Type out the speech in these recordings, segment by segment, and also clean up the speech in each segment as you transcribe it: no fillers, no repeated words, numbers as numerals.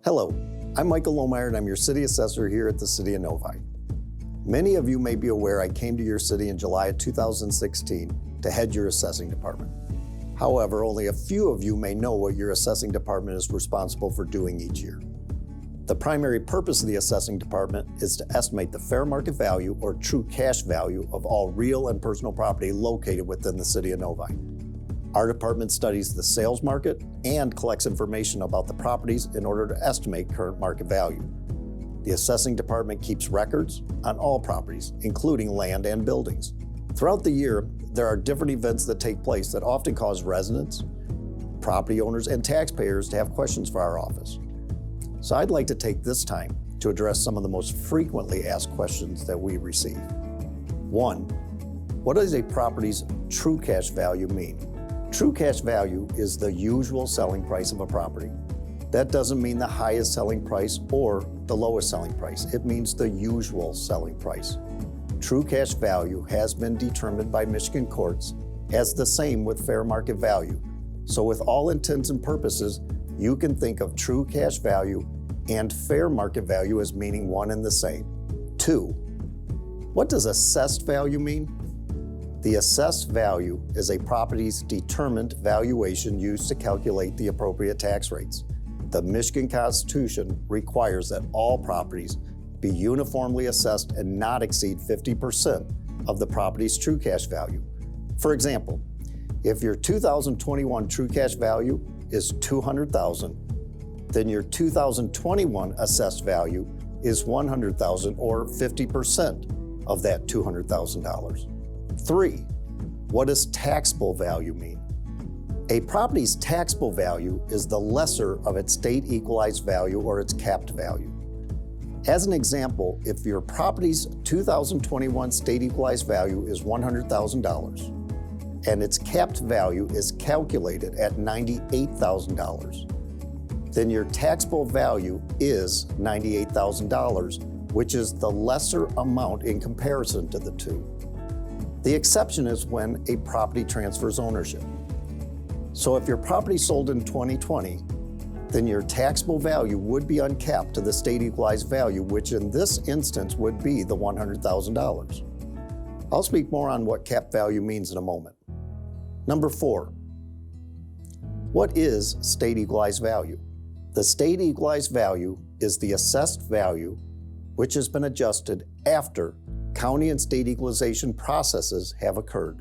Hello, I'm Micheal Lohmeier and I'm your City Assessor here at the City of Novi. Many of you may be aware I came to your city in July of 2016 to head your assessing department. However, only a few of you may know what your assessing department is responsible for doing each year. The primary purpose of the assessing department is to estimate the fair market value or true cash value of all real and personal property located within the City of Novi. Our department studies the sales market and collects information about the properties in order to estimate current market value. The assessing department keeps records on all properties, including land and buildings. Throughout the year, there are different events that take place that often cause residents, property owners, and taxpayers to have questions for our office. So I'd like to take this time to address some of the most frequently asked questions that we receive. 1. What does a property's true cash value mean? True cash value is the usual selling price of a property. That doesn't mean the highest selling price or the lowest selling price. It means the usual selling price. True cash value has been determined by Michigan courts as the same with fair market value. So with all intents and purposes, you can think of true cash value and fair market value as meaning one and the same. 2. What does assessed value mean? The assessed value is a property's determined valuation used to calculate the appropriate tax rates. The Michigan Constitution requires that all properties be uniformly assessed and not exceed 50% of the property's true cash value. For example, if your 2021 true cash value is $200,000, then your 2021 assessed value is $100,000 or 50% of that $200,000. 3. What does taxable value mean? A property's taxable value is the lesser of its state equalized value or its capped value. As an example, if your property's 2021 state equalized value is $100,000 and its capped value is calculated at $98,000, then your taxable value is $98,000, which is the lesser amount in comparison to the two. The exception is when a property transfers ownership. So if your property sold in 2020, then your taxable value would be uncapped to the state equalized value, which in this instance would be the $100,000. I'll speak more on what capped value means in a moment. Number 4, what is state equalized value? The state equalized value is the assessed value which has been adjusted after county and state equalization processes have occurred.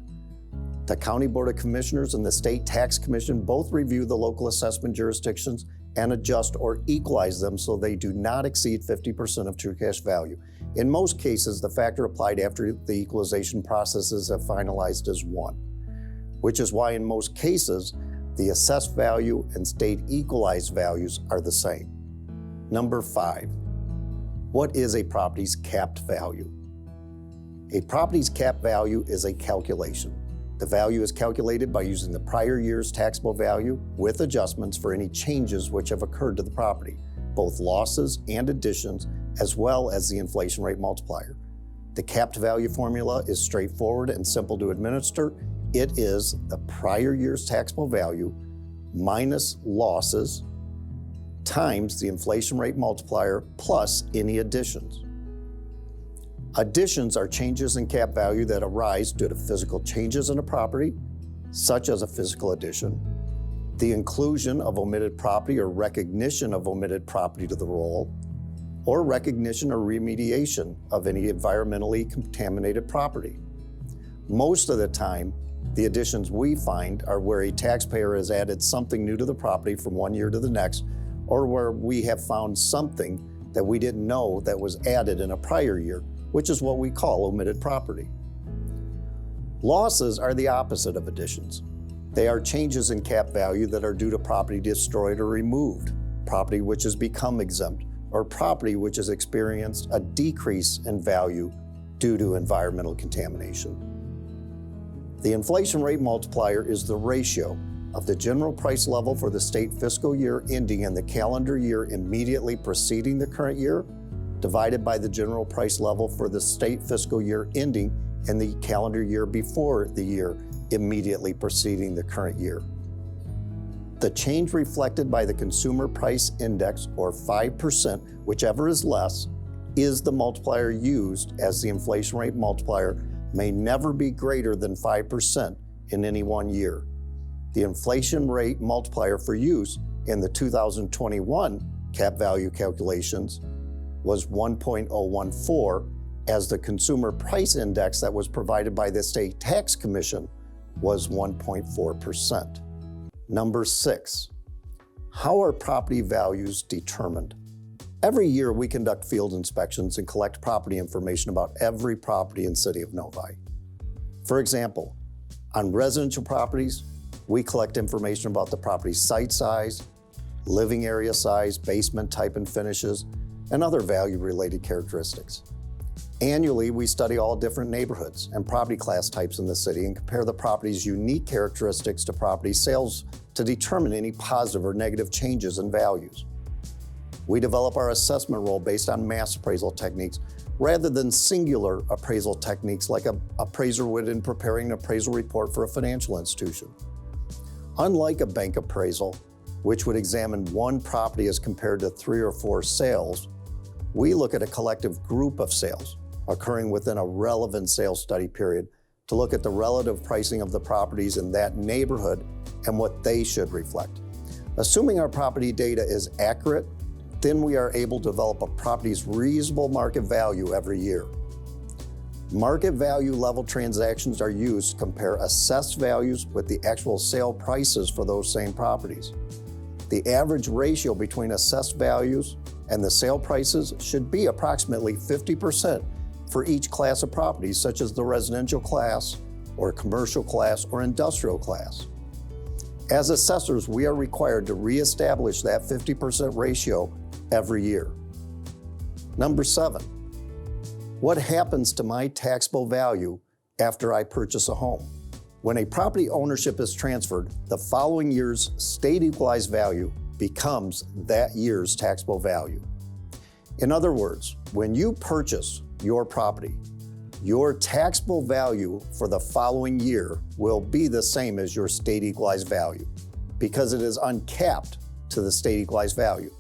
The County Board of Commissioners and the State Tax Commission both review the local assessment jurisdictions and adjust or equalize them so they do not exceed 50% of true cash value. In most cases, the factor applied after the equalization processes have finalized is 1, which is why in most cases, the assessed value and state equalized values are the same. Number 5, what is a property's capped value? A property's capped value is a calculation. The value is calculated by using the prior year's taxable value with adjustments for any changes which have occurred to the property, both losses and additions, as well as the inflation rate multiplier. The capped value formula is straightforward and simple to administer. It is the prior year's taxable value minus losses times the inflation rate multiplier plus any additions. Additions are changes in cap value that arise due to physical changes in a property, such as a physical addition, the inclusion of omitted property or recognition of omitted property to the roll, or recognition or remediation of any environmentally contaminated property. Most of the time, the additions we find are where a taxpayer has added something new to the property from one year to the next, or where we have found something that we didn't know that was added in a prior year, which is what we call omitted property. Losses are the opposite of additions. They are changes in cap value that are due to property destroyed or removed, property which has become exempt, or property which has experienced a decrease in value due to environmental contamination. The inflation rate multiplier is the ratio of the general price level for the state fiscal year ending in the calendar year immediately preceding the current year, divided by the general price level for the state fiscal year ending in the calendar year before the year immediately preceding the current year. The change reflected by the Consumer Price Index, or 5%, whichever is less, is the multiplier used, as the inflation rate multiplier may never be greater than 5% in any one year. The inflation rate multiplier for use in the 2021 cap value calculations was 1.014, as the Consumer Price Index that was provided by the State Tax Commission was 1.4%. Number 6, how are property values determined? Every year we conduct field inspections and collect property information about every property in the city of Novi. For example, on residential properties, we collect information about the property's site size, living area size, basement type and finishes, and other value-related characteristics. Annually, we study all different neighborhoods and property class types in the city and compare the property's unique characteristics to property sales to determine any positive or negative changes in values. We develop our assessment role based on mass appraisal techniques rather than singular appraisal techniques like an appraiser would in preparing an appraisal report for a financial institution. Unlike a bank appraisal, which would examine one property as compared to 3 or 4 sales, we look at a collective group of sales occurring within a relevant sales study period to look at the relative pricing of the properties in that neighborhood and what they should reflect. Assuming our property data is accurate, then we are able to develop a property's reasonable market value every year. Market value level transactions are used to compare assessed values with the actual sale prices for those same properties. The average ratio between assessed values and the sale prices should be approximately 50% for each class of properties, such as the residential class, or commercial class, or industrial class. As assessors, we are required to reestablish that 50% ratio every year. Number 7, what happens to my taxable value after I purchase a home? When a property ownership is transferred, the following year's state equalized value becomes that year's taxable value. In other words, when you purchase your property, your taxable value for the following year will be the same as your state equalized value because it is uncapped to the state equalized value.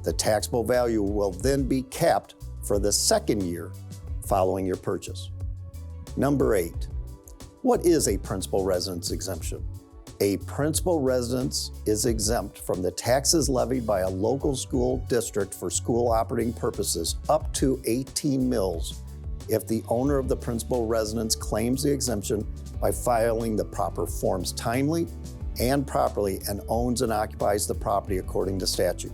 The taxable value will then be capped for the second year following your purchase. Number 8, what is a principal residence exemption? A principal residence is exempt from the taxes levied by a local school district for school operating purposes up to 18 mills if the owner of the principal residence claims the exemption by filing the proper forms timely and properly and owns and occupies the property according to statute.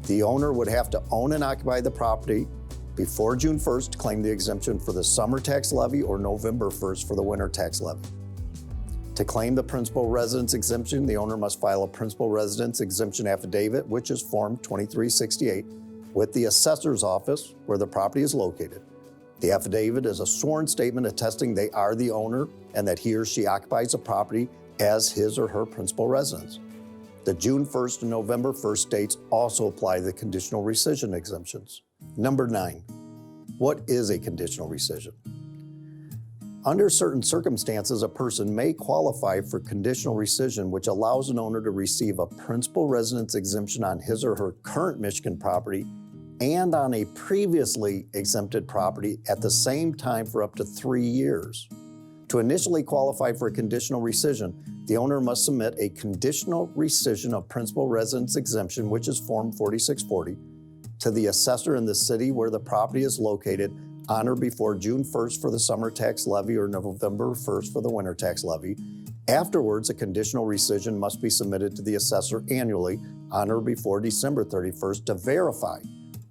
The owner would have to own and occupy the property before June 1st to claim the exemption for the summer tax levy or November 1st for the winter tax levy. To claim the principal residence exemption, the owner must file a principal residence exemption affidavit, which is Form 2368, with the assessor's office where the property is located. The affidavit is a sworn statement attesting they are the owner and that he or she occupies the property as his or her principal residence. The June 1st and November 1st dates also apply to the conditional rescission exemptions. Number 9, what is a conditional rescission? Under certain circumstances, a person may qualify for conditional rescission, which allows an owner to receive a principal residence exemption on his or her current Michigan property and on a previously exempted property at the same time for up to 3 years. To initially qualify for a conditional rescission, the owner must submit a conditional rescission of principal residence exemption, which is Form 4640, to the assessor in the city where the property is located on or before June 1st for the summer tax levy or November 1st for the winter tax levy. Afterwards, a conditional rescission must be submitted to the assessor annually on or before December 31st to verify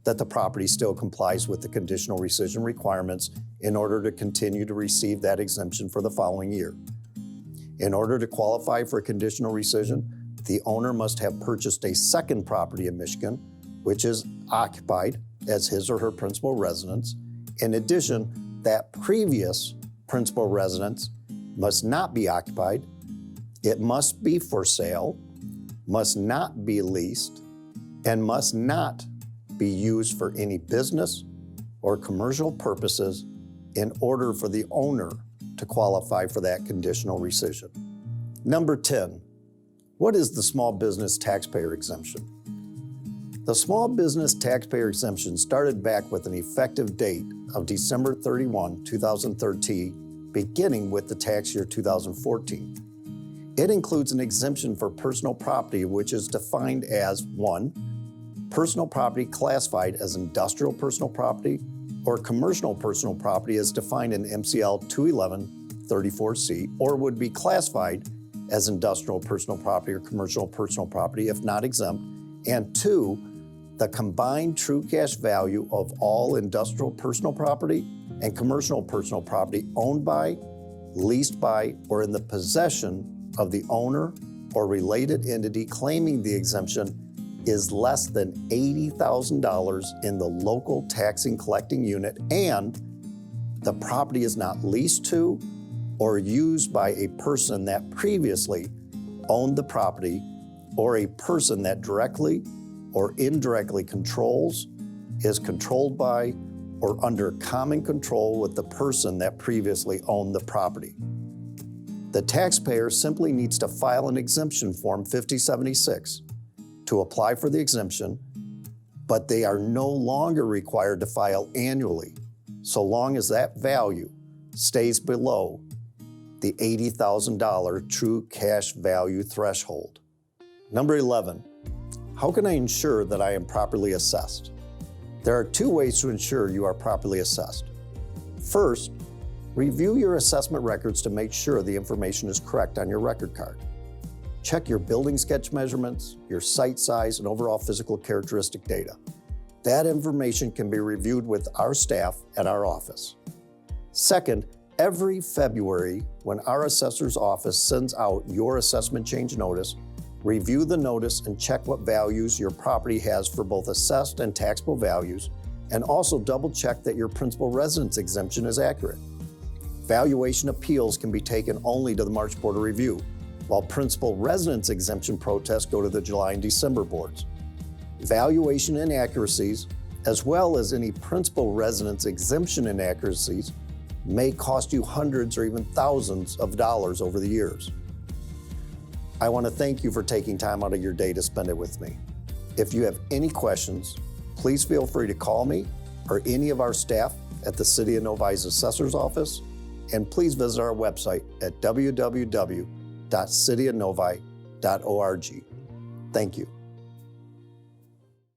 that the property still complies with the conditional rescission requirements in order to continue to receive that exemption for the following year. In order to qualify for a conditional rescission, the owner must have purchased a second property in Michigan, which is occupied as his or her principal residence. In addition, that previous principal residence must not be occupied, it must be for sale, must not be leased, and must not be used for any business or commercial purposes in order for the owner to qualify for that conditional rescission. Number 10, What is the small business taxpayer exemption? The small business taxpayer exemption started back with an effective date of December 31, 2013, beginning with the tax year 2014. It includes an exemption for personal property, which is defined as 1. Personal property classified as industrial personal property or commercial personal property as defined in MCL 211-34C, or would be classified as industrial personal property or commercial personal property if not exempt. And 2, the combined true cash value of all industrial personal property and commercial personal property owned by, leased by, or in the possession of the owner or related entity claiming the exemption is less than $80,000 in the local taxing collecting unit, and the property is not leased to or used by a person that previously owned the property, or a person that directly or indirectly controls, is controlled by, or under common control with the person that previously owned the property. The taxpayer simply needs to file an exemption form 5076 to apply for the exemption, but they are no longer required to file annually, so long as that value stays below the $80,000 true cash value threshold. Number 11, how can I ensure that I am properly assessed? There are 2 ways to ensure you are properly assessed. First, review your assessment records to make sure the information is correct on your record card. Check your building sketch measurements, your site size, and overall physical characteristic data. That information can be reviewed with our staff at our office. Second, every February, when our assessor's office sends out your assessment change notice, review the notice and check what values your property has for both assessed and taxable values, and also double check that your principal residence exemption is accurate. Valuation appeals can be taken only to the March Board of Review, while principal residence exemption protests go to the July and December boards. Valuation inaccuracies, as well as any principal residence exemption inaccuracies, may cost you hundreds or even thousands of dollars over the years. I want to thank you for taking time out of your day to spend it with me. If you have any questions, please feel free to call me or any of our staff at the City of Novi's Assessor's Office, and please visit our website at www.cityofnovi.org. Thank you.